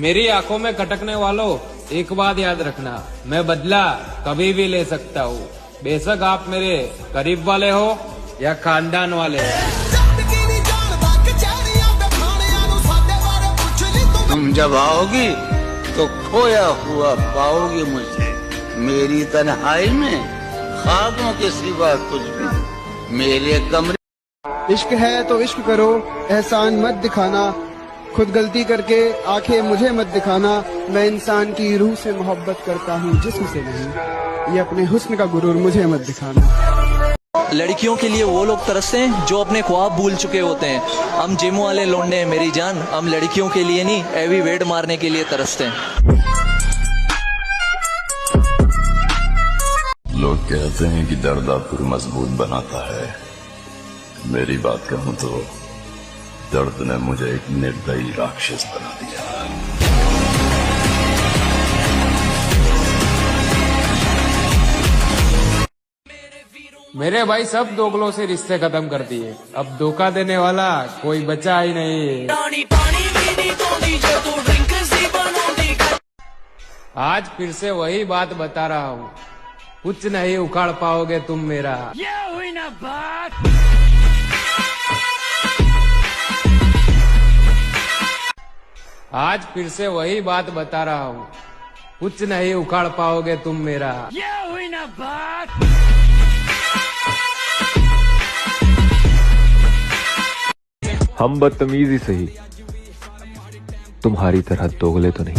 मेरी आंखों में खटकने वालों, एक बात याद रखना, मैं बदला कभी भी ले सकता हूँ, बेशक आप मेरे करीब वाले हो या खानदान वाले हो। तुम जब आओगी तो खोया हुआ पाओगी मुझे, मेरी तन्हाई में ख्वाबों के सिवा कुछ भी नहीं। मेरे कमरे इश्क है तो इश्क करो, एहसान मत दिखाना, खुद गलती करके आंखें मुझे मत दिखाना। मैं इंसान की रूह से मोहब्बत करता हूँ, जिस्म से नहीं। ये अपने हुस्न का गुरूर मुझे मत दिखाना। लड़कियों के लिए वो लोग तरसते हैं जो अपने ख्वाब भूल चुके होते हैं। हम जिम वाले लौंडे हैं मेरी जान, हम लड़कियों के लिए नहीं, हैवी वेट मारने के लिए तरसते हैं। लोग कहते हैं कि दर्द आपको मजबूत बनाता है। मेरी बात कहूं तो दर्द ने मुझे एक निर्दयी राक्षस बना दिया। मेरे भाई सब दोगलों से रिश्ते खत्म कर दिए, अब धोखा देने वाला कोई बचा ही नहीं। आज फिर से वही बात बता रहा हूँ, कुछ नहीं उखाड़ पाओगे तुम मेरा। ये हुई ना बात। आज फिर से वही बात बता रहा हूँ, कुछ नहीं उखाड़ पाओगे तुम मेरा। ये हुई ना बात। हम बदतमीज ही सही, तुम्हारी तरह दोगले तो नहीं।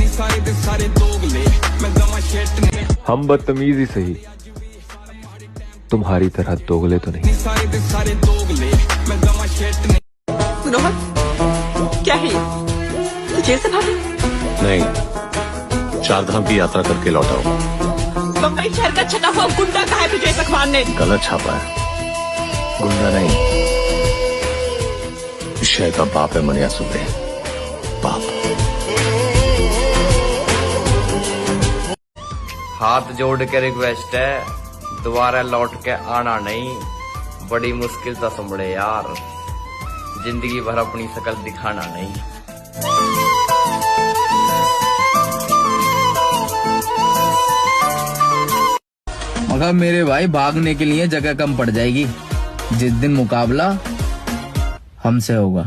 हम बदतमीज ही सही, तुम्हारी तरह दोगले तो नहीं। रोहन, क्या है ये? जेल से भागे? नहीं, चारधाम की यात्रा करके लौटा हूँ। बम्बई शहर का छटा हुआ गुंडा कहा है तुझे इस अखबार ने? गलत छापा है, गुंडा नहीं, शहर का बाप है मनिया सुबे, बाप। हाथ जोड़ के रिक्वेस्ट है, दोबारा लौट के आना नहीं, बड़ी मुश्किल से संभले यार, जिंदगी भर अपनी शकल दिखाना नहीं। मगर मेरे भाई भागने के लिए जगह कम पड़ जाएगी, जिस दिन मुकाबला हमसे होगा।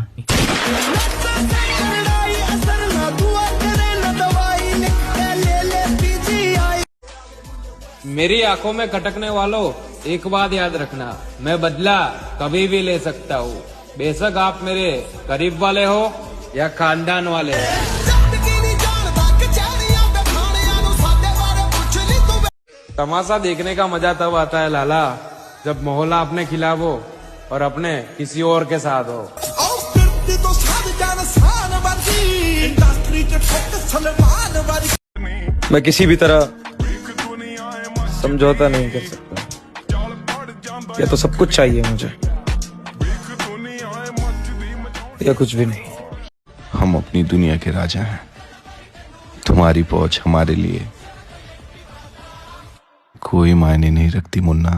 मेरी आंखों में खटकने वालों, एक बात याद रखना, मैं बदला कभी भी ले सकता हूँ, बेशक आप मेरे करीब वाले हो या खानदान वाले हो। तमाशा देखने का मजा तब आता है लाला, जब मोहल्ला अपने खिलाफ हो और अपने किसी और के साथ हो। मैं किसी भी तरह समझौता नहीं कर सकता, या तो सब कुछ चाहिए मुझे या कुछ भी नहीं। हम अपनी दुनिया के राजा हैं, तुम्हारी पहुंच हमारे लिए कोई मायने नहीं रखती मुन्ना।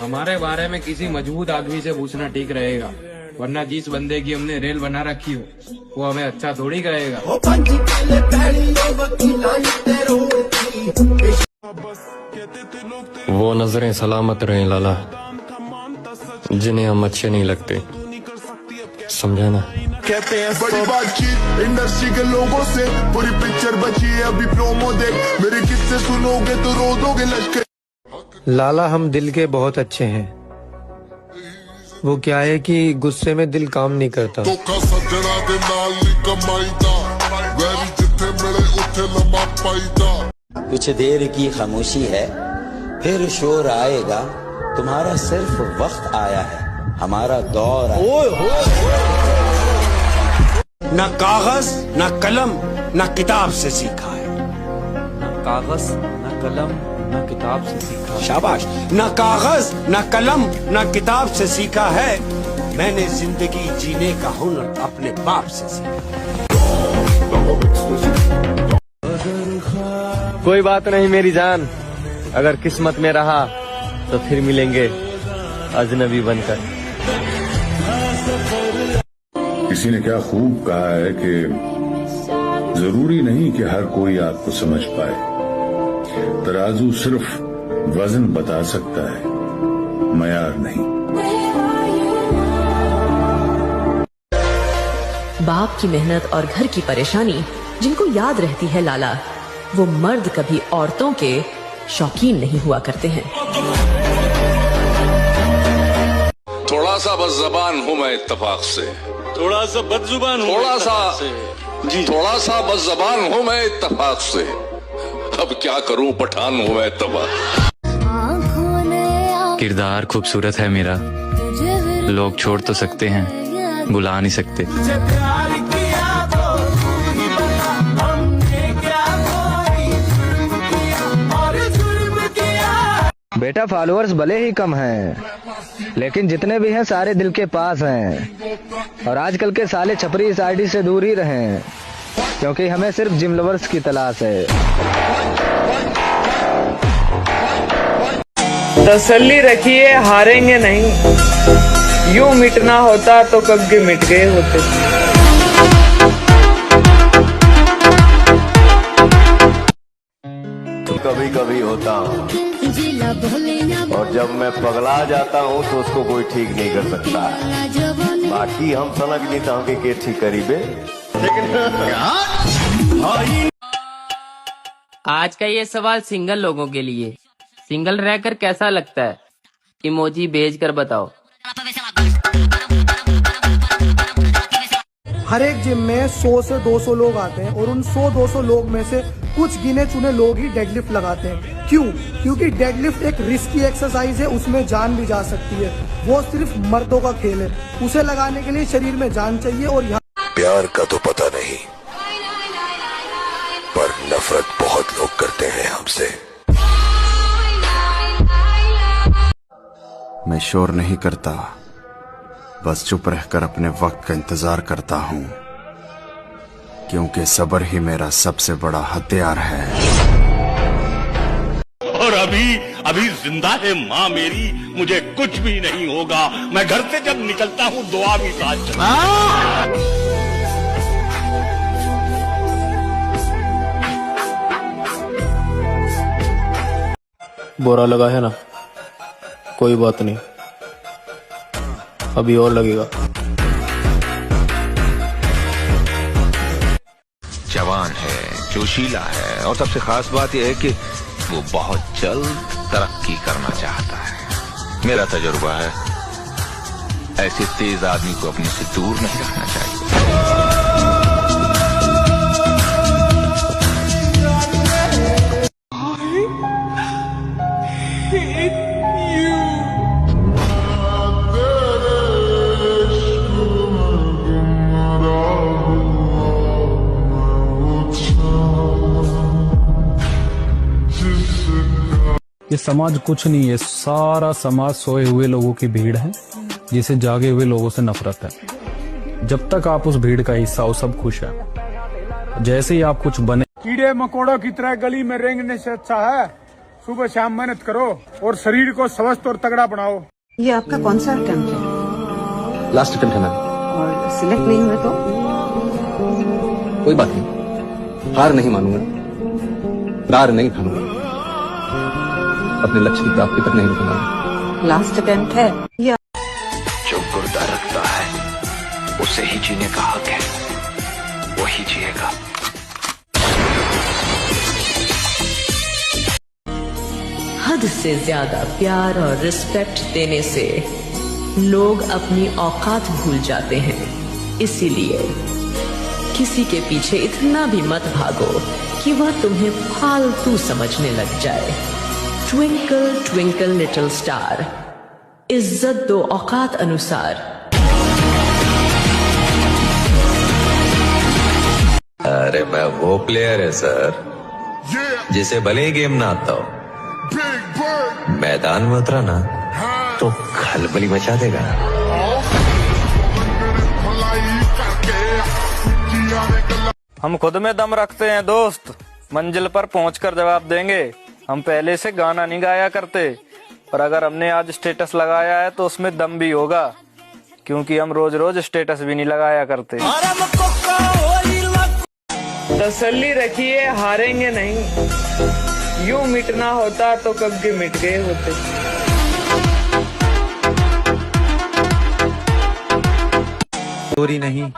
हमारे बारे में किसी मजबूत आदमी से पूछना ठीक रहेगा, वरना जिस बंदे की हमने रेल बना रखी हो वो हमें अच्छा थोड़ी कहेगा। वो नजरें सलामत रहे लाला, जिन्हें हम अच्छे नहीं लगते, समझा ना? कहते हैं बड़ी बातचीत इंडस्ट्री के लोगों से, पूरी पिक्चर बची है अभी प्रोमो देख, मेरे किस्से सुनोगे तो रो दोगे लश्कर। लाला हम दिल के बहुत अच्छे हैं, वो क्या है कि गुस्से में दिल काम नहीं करता। कुछ देर की खामोशी है, फिर शोर आएगा, तुम्हारा सिर्फ वक्त आया है, हमारा दौर न कागज न कलम न किताब से सीखा है, न कागज न कलम न किताब से सीखा है। शाबाश। न कागज न कलम न किताब से सीखा है, मैंने जिंदगी जीने का हुनर अपने बाप से सीखा। कोई बात नहीं मेरी जान, अगर किस्मत में रहा तो फिर मिलेंगे अजनबी बनकर। किसी ने क्या खूब कहा है कि जरूरी नहीं कि हर कोई आपको समझ पाए। तराजू सिर्फ वजन बता सकता है, मयार नहीं। बाप की मेहनत और घर की परेशानी जिनको याद रहती है लाला, वो मर्द कभी औरतों के शौकीन नहीं हुआ करते हैं। थोड़ा सा बदज़बान हूँ मैं इत्तेफाक से, थोड़ा सा बदजुबान हूँ, थोड़ा सा बदज़बान हूँ मैं इत्तेफाक से। अब क्या करूँ, पठान हूँ मैं इत्तेफाक। किरदार खूबसूरत है मेरा, लोग छोड़ तो सकते हैं, बुला नहीं सकते। बेटा फॉलोअर्स भले ही कम हैं, लेकिन जितने भी हैं सारे दिल के पास हैं। और आजकल के साले छपरी इस आईडी से दूर ही रहें, क्योंकि हमें सिर्फ जिम लवर्स की तलाश है। तसल्ली रखिए, हारेंगे नहीं। यूं मिटना होता तो कब के मिट गए होते। कभी कभी होता हूँ, और जब मैं पगला जाता हूँ तो उसको कोई ठीक नहीं कर सकता। बाकी हम समझ लेता हूँ कि के ठीक करीबे, लेकिन आज का ये सवाल सिंगल लोगों के लिए, सिंगल रहकर कैसा लगता है? इमोजी भेज कर बताओ। हर एक जिम में 100 से 200 लोग आते हैं और उन 100-200 लोग में से कुछ गिने चुने लोग ही डेडलिफ्ट लगाते हैं। क्यों? क्योंकि डेडलिफ्ट एक रिस्की एक्सरसाइज है, उसमें जान भी जा सकती है। वो सिर्फ मर्दों का खेल है, उसे लगाने के लिए शरीर में जान चाहिए। और यहाँ प्यार का तो पता नहीं, पर नफरत बहुत लोग करते हैं हमसे। मैं शोर नहीं करता, बस चुप रहकर अपने वक्त का इंतजार करता हूँ, क्योंकि सब्र ही मेरा सबसे बड़ा हथियार है। और अभी जिंदा है माँ मेरी, मुझे कुछ भी नहीं होगा। मैं घर से जब निकलता हूँ दुआ भी साथ चलता। बुरा लगा है ना, कोई बात नहीं, अभी और लगेगा। जवान है, जोशीला है, और सबसे खास बात यह है कि वो बहुत जल्द तरक्की करना चाहता है। मेरा तजुर्बा है, ऐसे तेज आदमी को अपने से दूर नहीं रखना चाहिए। ये समाज कुछ नहीं है, सारा समाज सोए हुए लोगों की भीड़ है, जिसे जागे हुए लोगों से नफरत है। जब तक आप उस भीड़ का हिस्सा हो, सब खुश है। जैसे ही आप कुछ बने, कीड़े मकोड़ों की तरह गली में रेंगने से अच्छा है सुबह शाम मेहनत करो और शरीर को स्वस्थ और तगड़ा बनाओ। ये आपका कौन सा अटेम्प्ट है? लास्ट अटेम्प्ट है मैम। और सिलेक्ट नहीं हुए तो? कोई बात नहीं, हार नहीं मानूंगा, हार नहीं खानूंगा, अपने लक्ष्य की प्राप्ति तक नहीं रुकूंगा। लास्ट अटेम्प्ट है या? जो गुर्दा रखता है उसे ही जीने का हक है, वही जिएगा। हद से ज्यादा प्यार और रिस्पेक्ट देने से लोग अपनी औकात भूल जाते हैं। इसीलिए किसी के पीछे इतना भी मत भागो कि वह तुम्हें फालतू समझने लग जाए। ट्विंकल ट्विंकल लिटिल स्टार, इज्जत दो औकात अनुसार। अरे मैं वो प्लेयर है सर, जिसे भले ही गेम ना आता हो, मैदान में उतरा ना तो खलबली मचा देगा। हम खुद में दम रखते हैं दोस्त, मंजिल पर पहुंचकर जवाब देंगे। हम पहले से गाना नहीं गाया करते, पर अगर हमने आज स्टेटस लगाया है तो उसमें दम भी होगा, क्योंकि हम रोज रोज स्टेटस भी नहीं लगाया करते। तसल्ली रखिए, हारेंगे नहीं। यूं मिटना होता तो कब के मिट गए होते। दूरी नहीं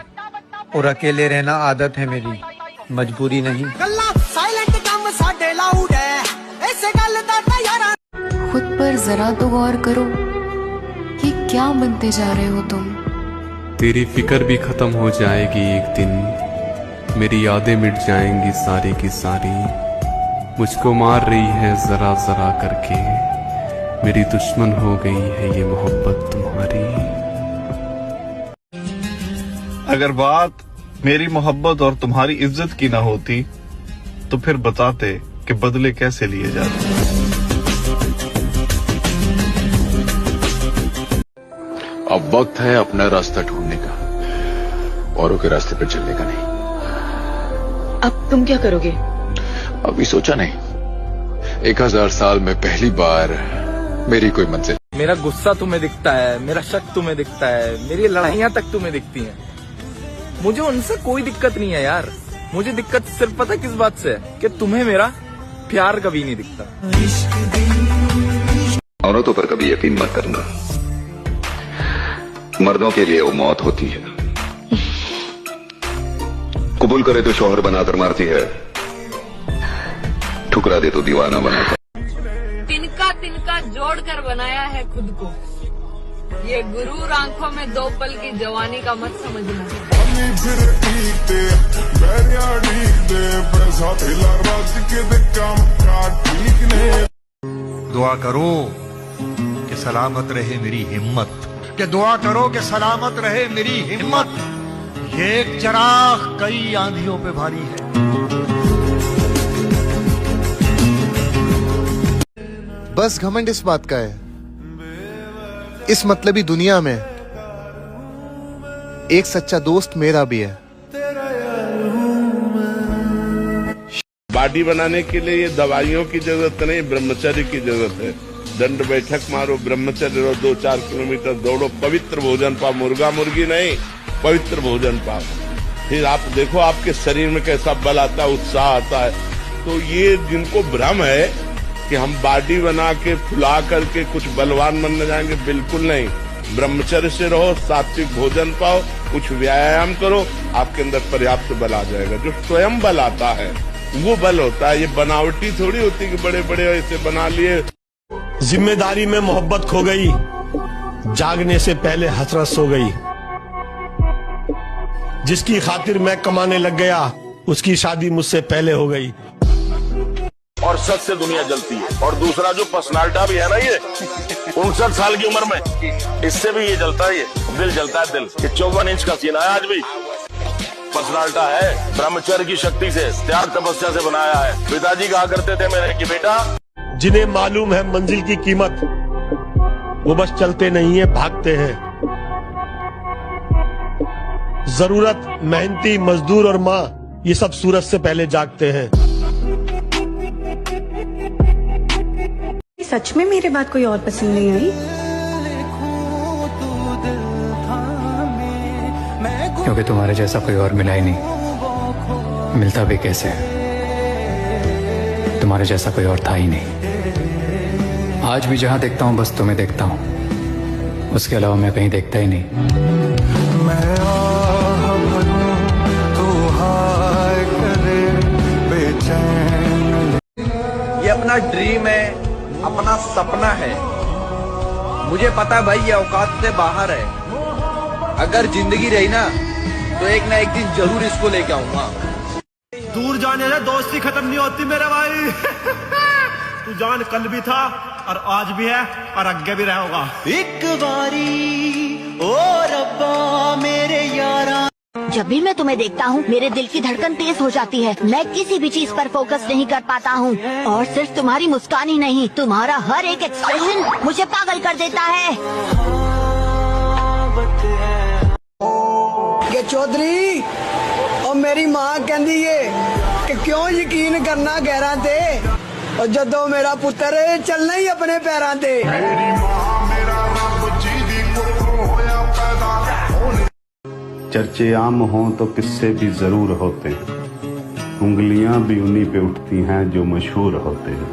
और अकेले रहना आदत है मेरी, मजबूरी नहीं। खुद पर जरा तो गौर करो कि क्या बनते जा रहे हो तुम। तेरी फिक्र भी खत्म हो जाएगी एक दिन, मेरी यादें मिट जाएंगी सारी की सारी। मुझको मार रही है जरा जरा करके, मेरी दुश्मन हो गई है ये मोहब्बत तुम्हारी। अगर बात मेरी मोहब्बत और तुम्हारी इज्जत की ना होती तो फिर बताते कि बदले कैसे लिए जाते। अब वक्त है अपना रास्ता ढूंढने का, औरों के रास्ते पर चलने का नहीं। अब तुम क्या करोगे? अभी सोचा नहीं। 1000 साल में पहली बार मेरी कोई मंजिल। मेरा गुस्सा तुम्हें दिखता है, मेरा शक तुम्हें दिखता है, मेरी लड़ाइयां तक तुम्हें दिखती हैं। मुझे उनसे कोई दिक्कत नहीं है यार। मुझे दिक्कत सिर्फ पता किस बात से है कि तुम्हें मेरा प्यार कभी नहीं दिखता। औरतों पर कभी यकीन मत करना, मर्दों के लिए वो मौत होती है। कबूल करे तो शौहर बनाकर मारती है, ठुकरा दे तो दीवाना बनाता। तिनका तिनका जोड़कर बनाया है खुद को, ये गुरूर आंखों में 2 पल की जवानी का मत समझना। दुआ करो कि सलामत रहे मेरी हिम्मत, कि दुआ करो कि सलामत रहे मेरी हिम्मत। ये एक चराग कई आंधियों पे भारी है। बस घमंड इस बात का है, इस मतलबी दुनिया में एक सच्चा दोस्त मेरा भी है। बॉडी बनाने के लिए ये दवाइयों की जरूरत नहीं, ब्रह्मचर्य की जरूरत है। दंड बैठक मारो, ब्रह्मचर्य रहो, 2-4 किलोमीटर दौड़ो, पवित्र भोजन पाओ, मुर्गा मुर्गी नहीं, पवित्र भोजन पाओ। फिर आप देखो आपके शरीर में कैसा बल आता है, उत्साह आता है। तो ये जिनको भ्रम है कि हम बॉडी बना के फुला करके कुछ बलवान बनने जाएंगे, बिल्कुल नहीं। ब्रह्मचर्य से रहो, सात्विक भोजन पाओ, कुछ व्यायाम करो, आपके अंदर पर्याप्त बल आ जाएगा। जो स्वयं बल आता है वो बल होता है, ये बनावटी थोड़ी होती कि बड़े बड़े ऐसे बना लिए। जिम्मेदारी में मोहब्बत खो गई, जागने से पहले हसरत सो गई। जिसकी खातिर मैं कमाने लग गया, उसकी शादी मुझसे पहले हो गई। और सच से दुनिया जलती है। और दूसरा जो पर्सनालिटी भी है ना, ये 59 साल की उम्र में, इससे भी ये जलता है, ये दिल जलता है। दिल ये 54 इंच का सीना है, आज भी पर्सनालिटी है। ब्रह्मचर्य की शक्ति से, त्याग तपस्या से बनाया है। पिताजी कहा करते थे मेरे कि बेटा, जिन्हें मालूम है मंजिल की कीमत, वो बस चलते नहीं है, भागते हैं। जरूरत, मेहनती मजदूर और माँ, ये सब सूरज से पहले जागते हैं। सच में मेरे बात कोई और पसंद नहीं आई? क्योंकि तुम्हारे जैसा कोई और मिला ही नहीं, मिलता भी कैसे? तुम्हारे जैसा कोई और था ही नहीं। आज भी जहां देखता हूं बस तुम्हें देखता हूं, उसके अलावा मैं कहीं देखता ही नहीं। ये अपना ड्रीम है, अपना सपना है। मुझे पता है भाई ये औकात से बाहर है। अगर जिंदगी रही ना तो एक ना एक दिन जरूर इसको लेके आऊंगा। दूर जाने से दोस्ती खत्म नहीं होती मेरे भाई। तू जान कल भी था और आज भी है और आगे भी रहेगा। एक बारी ओ रब्बा मेरे यारा। जब भी मैं तुम्हें देखता हूँ मेरे दिल की धड़कन तेज हो जाती है। मैं किसी भी चीज पर फोकस नहीं कर पाता हूँ, और सिर्फ तुम्हारी मुस्कान ही नहीं, तुम्हारा हर एक एक्सप्रेशन मुझे पागल कर देता है। कि चौधरी और मेरी माँ कहती है कि क्यों यकीन करना गैरां ते, और जदों मेरा पुत्र चलना ही अपने पैरां ते। चर्चे आम हों तो किस्से भी जरूर होते हैं, उंगलियां भी उन्हीं पे उठती हैं जो मशहूर होते हैं।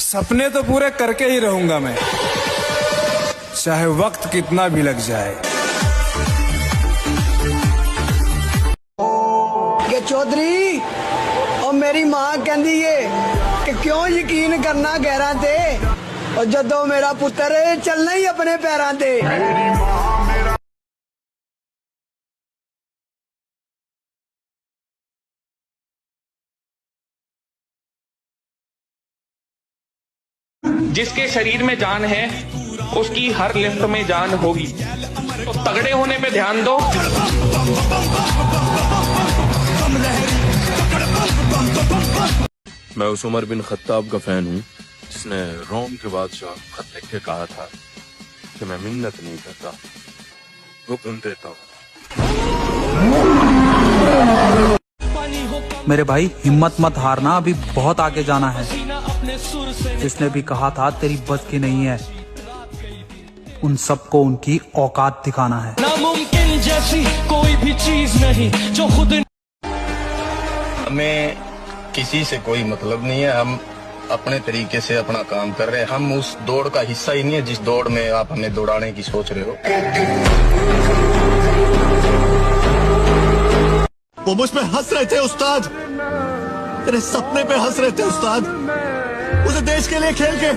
सपने तो पूरे करके ही रहूंगा मैं, चाहे वक्त कितना भी लग जाए। कि चौधरी और मेरी मां कहती है कि क्यों यकीन करना गैरां ते, और जदों मेरा पुत्र चलना ही अपने पैरां ते। जिसके शरीर में जान है उसकी हर लिफ्ट में जान होगी, तो तगड़े होने पे ध्यान दो। मैं उस उमर बिन खत्ताब का फैन हूँ जिसने रोम के बादशाह खत लिख के कहा था कि मैं मिन्नत नहीं करता, हुक्म देता हूँ। मेरे भाई हिम्मत मत हारना, अभी बहुत आगे जाना है। जिसने भी कहा था तेरी बस की नहीं है, उन सबको उनकी औकात दिखाना है। नामुमकिन जैसी कोई भी चीज नहीं जो खुद। हमें किसी से कोई मतलब नहीं है, हम अपने तरीके से अपना काम कर रहे हैं। हम उस दौड़ का हिस्सा ही नहीं है जिस दौड़ में आप हमें दौड़ाने की सोच रहे हो। वो मुझ पे हंस रहे थे उस्ताद, तेरे सपने पे हंस रहे थे उस्ताद, उसे देश के लिए खेल के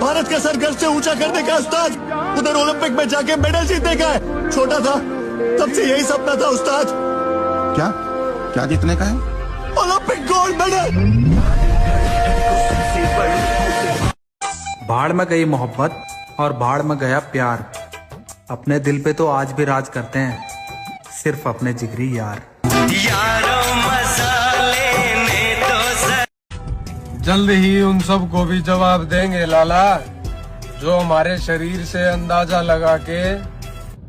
भारत का सर गर्व से ऊंचा करने का उस्ताद, उधर ओलंपिक में जाके मेडल जीतने का है। छोटा था तब से यही सपना था उस्ताद। क्या क्या जीतने का है? Olympic gold medal. भाड़ में गई मोहब्बत और भाड़ में गया प्यार, अपने दिल पे तो आज भी राज करते हैं सिर्फ अपने जिगरी यार। जल्द ही उन सब को भी जवाब देंगे लाला, जो हमारे शरीर से अंदाजा लगा के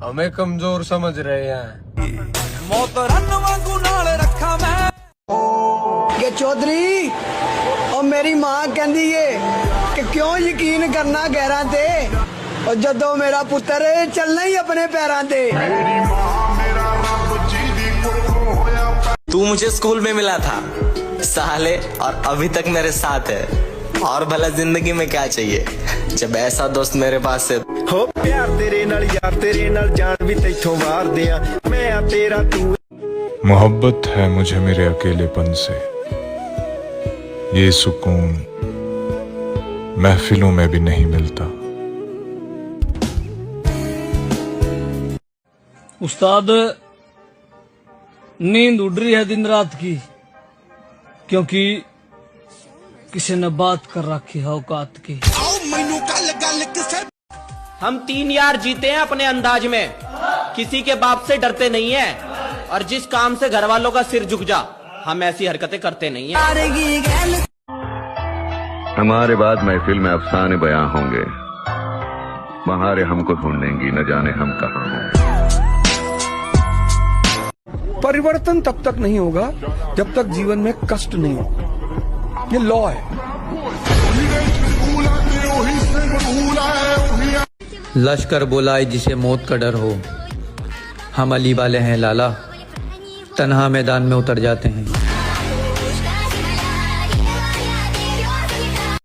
हमें कमजोर समझ रहे हैं। कि चौधरी और मेरी मां कहती है कि क्यों यकीन करना गैरां ते, और जदों मेरा पुत्र चलना ही अपने पैरां ते। तू मुझे स्कूल में मिला था साले, और अभी तक मेरे साथ है, और भला जिंदगी में क्या चाहिए जब ऐसा दोस्त मेरे पास है। हो प्यार तेरे नाल यार, तेरे नाल जान भी तैथों मार दिया मैं आ तेरा तू। मोहब्बत है मुझे मेरे अकेलेपन से, ये सुकून महफिलों में भी नहीं मिलता। उस्ताद नींद उड़ रही है दिन रात की, क्योंकि किसी ने बात कर रखी है औकात की। हम 3 यार जीते हैं अपने अंदाज में, किसी के बाप से डरते नहीं है, और जिस काम से घर वालों का सिर झुक जा हम ऐसी हरकतें करते नहीं है। हमारे बाद महफिल में अफसाने बयां होंगे, बहारें हमको ढूंढेंगी न जाने हम कहाँ होंगे। परिवर्तन तब तक नहीं होगा जब तक जीवन में कष्ट नहीं होगा, ये लॉ है। लश्कर बुलाए जिसे मौत का डर हो, हम अली वाले हैं लाला, तन्हा मैदान में उतर जाते हैं।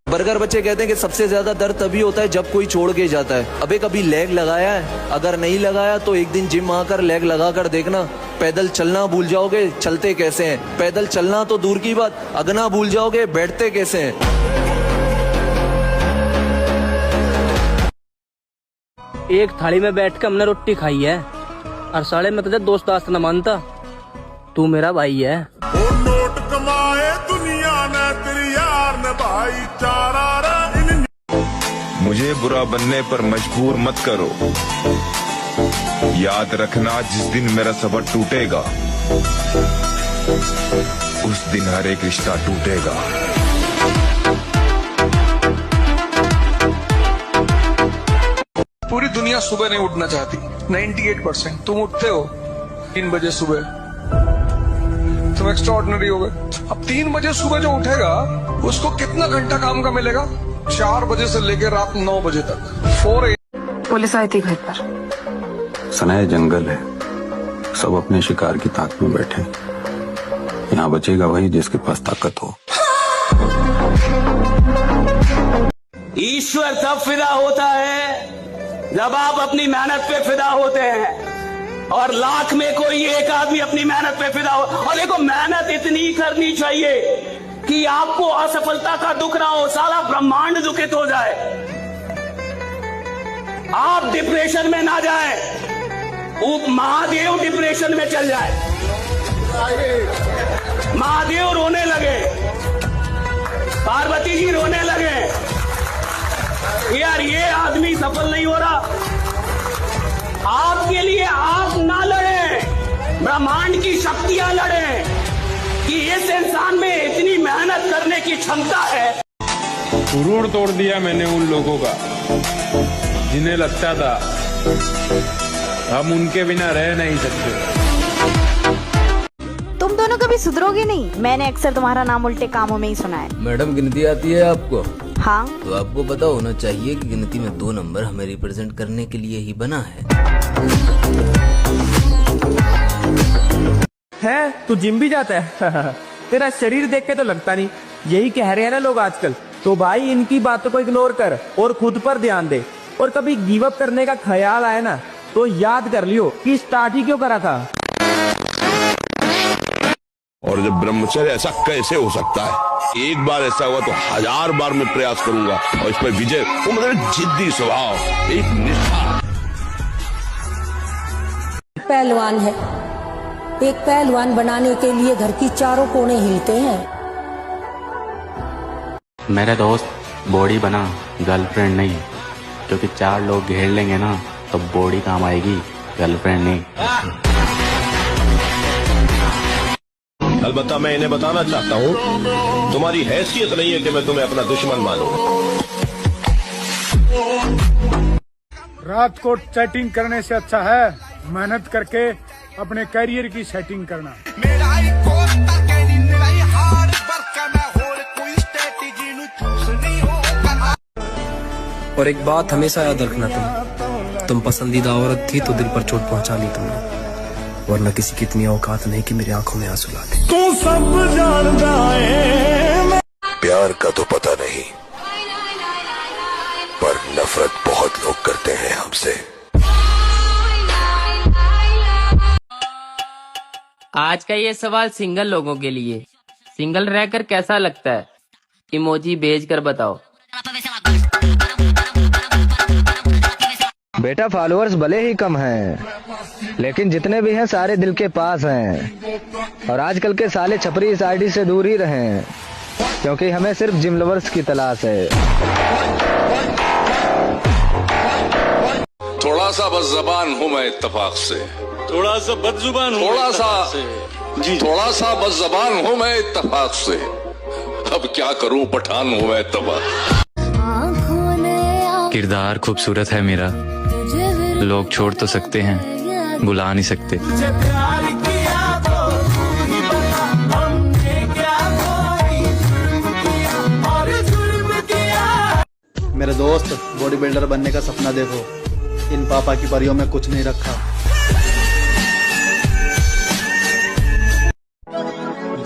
बर्गर बच्चे कहते हैं कि सबसे ज्यादा दर्द तभी होता है जब कोई छोड़ के जाता है। अबे कभी लेग लगाया है? अगर नहीं लगाया तो एक दिन जिम आकर लेग लगा कर देखना, पैदल चलना भूल जाओगे चलते कैसे हैं। पैदल चलना तो दूर की बात, अगना भूल जाओगे बैठते कैसे हैं। एक थाली में बैठ के हमने रोटी खाई है, और साले मैं तुझे दोस्त दास्त न मानता, तू मेरा भाई है। नोट कमाए दुनिया ने तेरी यार ने भाईचारा। मुझे बुरा बनने पर मजबूर मत करो, याद रखना जिस दिन मेरा सबर टूटेगा उस दिन हर एक रिश्ता टूटेगा। पूरी दुनिया सुबह नहीं उठना चाहती, 98%। तुम उठते हो 3 बजे सुबह, तुम एक्स्ट्राऑर्डिनरी हो गए। अब 3 बजे सुबह जो उठेगा उसको कितना घंटा काम का मिलेगा? 4 बजे से लेकर रात 9 बजे तक, 4 AM। पुलिस आई थी घर पर। सनाए जंगल है, सब अपने शिकार की ताक में बैठे। यहाँ बचेगा वही जिसके पास ताकत हो। ईश्वर तब फिदा होता है जब आप अपनी मेहनत पे फिदा होते हैं, और लाख में कोई एक आदमी अपनी मेहनत पे फिदा हो। और देखो, मेहनत इतनी करनी चाहिए कि आपको असफलता का दुख ना हो, सारा ब्रह्मांड दुखित हो जाए, आप डिप्रेशन में ना जाएं, महादेव डिप्रेशन में चल जाए, महादेव रोने लगे, पार्वती जी रोने लगे, यार ये आदमी सफल नहीं हो रहा। आपके लिए आप ना लड़ें, ब्रह्मांड की शक्तियां लड़ें कि इस इंसान में इतनी मेहनत करने की क्षमता है। गुरूर तोड़ दिया मैंने उन लोगों का जिन्हें लगता था हम उनके बिना रह नहीं सकते। तुम दोनों कभी सुधरोगे नहीं। मैंने अक्सर तुम्हारा नाम उल्टे कामों में ही सुना है। मैडम गिनती आती है आपको? हाँ। तो आपको पता होना चाहिए कि गिनती में 2 नंबर हमें रिप्रेजेंट करने के लिए ही बना है। तू जिम भी जाता है? तेरा शरीर देख के तो लगता नहीं। यही कह रहे हैं ना लोग आजकल। तो भाई इनकी बातों को इग्नोर कर और खुद पर ध्यान दे, और कभी गिव अप करने का ख्याल आए ना तो याद कर लियो कि स्टार्ट ही क्यों करा था। और जब ब्रह्मचर्य ऐसा कैसे हो सकता है? एक बार ऐसा हुआ तो 1000 बार मैं प्रयास करूंगा, और इस पर विजय, वो मतलब जिद्दी स्वभाव, एक निष्ठा। पहलवान है, एक पहलवान बनाने के लिए घर की चारों कोने हिलते हैं। मेरे दोस्त, बॉडी बना, गर्लफ्रेंड नहीं, क्योंकि 4 लोग घेर लेंगे ना तो बॉडी काम आएगी, गर्लफ्रेंड नहीं। अलबत्ता मैं इन्हें बताना चाहता हूँ, तुम्हारी हैसियत नहीं है कि मैं तुम्हें अपना दुश्मन मानूं। रात को चैटिंग करने से अच्छा है मेहनत करके अपने करियर की सेटिंग करना। और एक बात हमेशा याद रखना, तुम पसंदीदा औरत थी तो दिल पर चोट पहुंचा ली तुमने, वरना किसी की इतनी औकात नहीं कि मेरी आंखों में आंसू ला दे। तू सब जानता है। प्यार का तो पता नहीं, पर नफरत बहुत लोग करते हैं हमसे। आज का ये सवाल सिंगल लोगों के लिए, सिंगल रहकर कैसा लगता है? इमोजी भेज कर बताओ। बेटा फॉलोअर्स भले ही कम हैं, लेकिन जितने भी हैं सारे दिल के पास हैं। और आजकल के साले छपरी इस आईडी से दूर ही रहें, क्योंकि हमें सिर्फ जिम लवर्स की तलाश है। थोड़ा सा बदज़बान हूँ मैं इत्तेफाक से, थोड़ा सा बदजुबान, थोड़ा सा बदज़बान हूँ मैं इत्तेफाक से। अब क्या करूँ, पठान हूँ मैं इत्तेफाक। किरदार खूबसूरत है मेरा, लोग छोड़ तो सकते हैं, बुला नहीं सकते। मेरे दोस्त, बॉडी बिल्डर बनने का सपना देखो, इन पापा की परियों में कुछ नहीं रखा।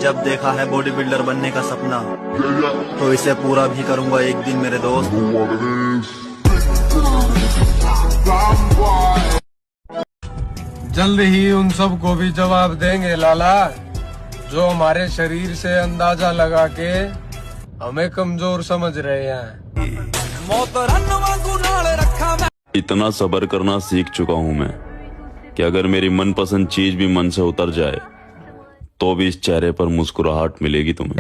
जब देखा है बॉडी बिल्डर बनने का सपना, तो इसे पूरा भी करूंगा एक दिन मेरे दोस्त। जल्द ही उन सब को भी जवाब देंगे लाला, जो हमारे शरीर से अंदाजा लगा के हमें कमजोर समझ रहे हैं। इतना सब्र करना सीख चुका हूँ मैं कि अगर मेरी मनपसंद चीज भी मन से उतर जाए तो भी इस चेहरे पर मुस्कुराहट मिलेगी तुम्हें।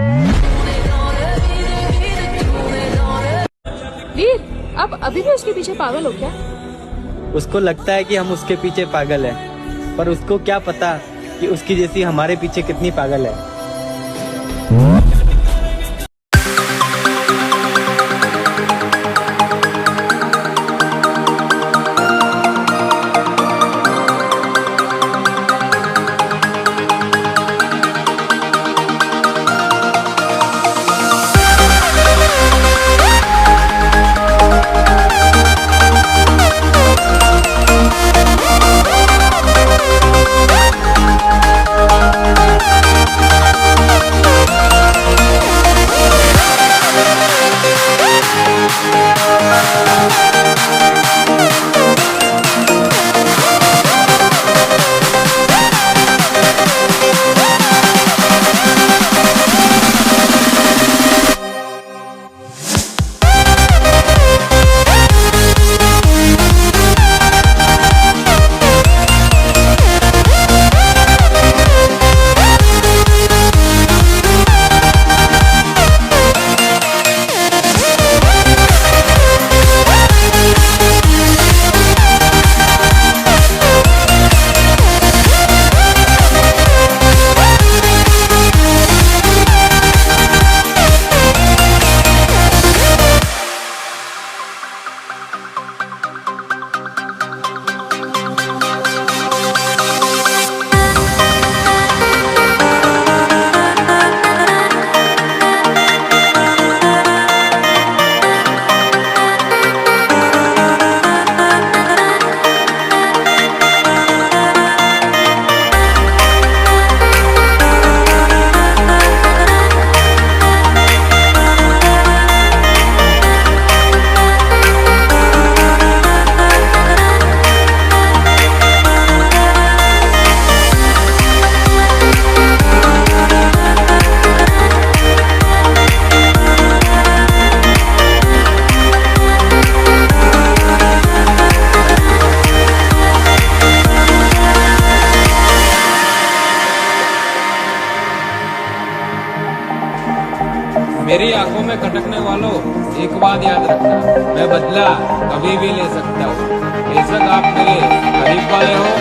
वीर, आप अभी भी उसके पीछे पागल हो क्या? उसको लगता है कि हम उसके पीछे पागल हैं, पर उसको क्या पता कि उसकी जैसी हमारे पीछे कितनी पागल है। मेरी आंखों में खटकने वालों, एक बात याद रखना, मैं बदला कभी भी ले सकता हूँ। बेशक आप मेरे करीब वाले हो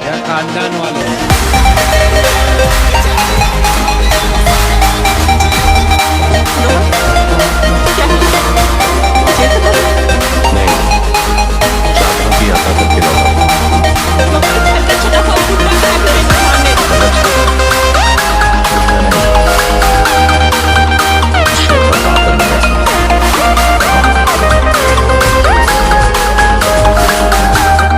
या खानदान वाले।